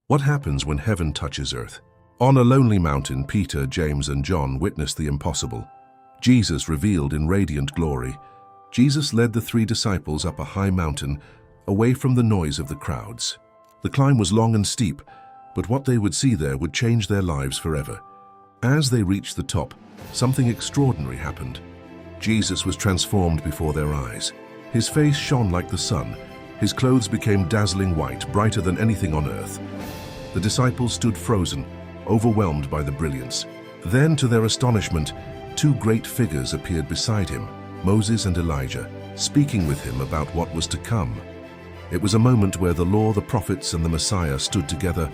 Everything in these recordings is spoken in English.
What happens when heaven touches earth? On a lonely mountain, Peter, James, and John witnessed the impossible. Jesus revealed in radiant glory. Jesus led the 3 disciples up a high mountain, away from the noise of the crowds. The climb was long and steep, but what they would see there would change their lives forever. As they reached the top, something extraordinary happened. Jesus was transformed before their eyes. His face shone like the sun. His clothes became dazzling white, brighter than anything on earth. The disciples stood frozen, overwhelmed by the brilliance. Then, to their astonishment, 2 great figures appeared beside him, Moses and Elijah, speaking with him about what was to come. It was a moment where the law, the prophets, and the Messiah stood together,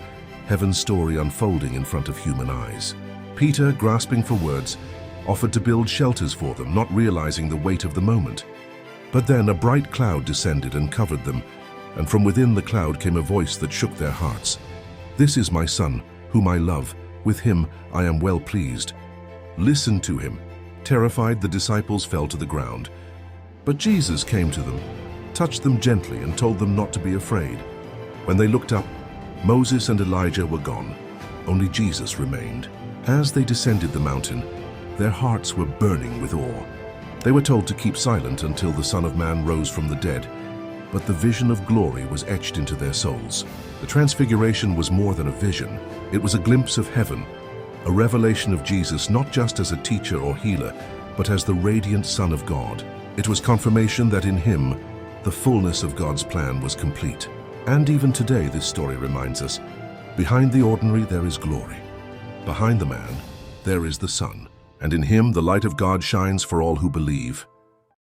heaven's story unfolding in front of human eyes. Peter, grasping for words, offered to build shelters for them, not realizing the weight of the moment. But then a bright cloud descended and covered them, and from within the cloud came a voice that shook their hearts. "This is my Son, whom I love. With him I am well pleased. Listen to him." Terrified, the disciples fell to the ground. But Jesus came to them, touched them gently, and told them not to be afraid. When they looked up, Moses and Elijah were gone. Only Jesus remained. As they descended the mountain, their hearts were burning with awe. They were told to keep silent until the Son of Man rose from the dead, but the vision of glory was etched into their souls. The Transfiguration was more than a vision. It was a glimpse of heaven, a revelation of Jesus not just as a teacher or healer, but as the radiant Son of God. It was confirmation that in him, the fullness of God's plan was complete. And even today, this story reminds us, behind the ordinary there is glory. Behind the man, there is the sun, and in him the light of God shines for all who believe.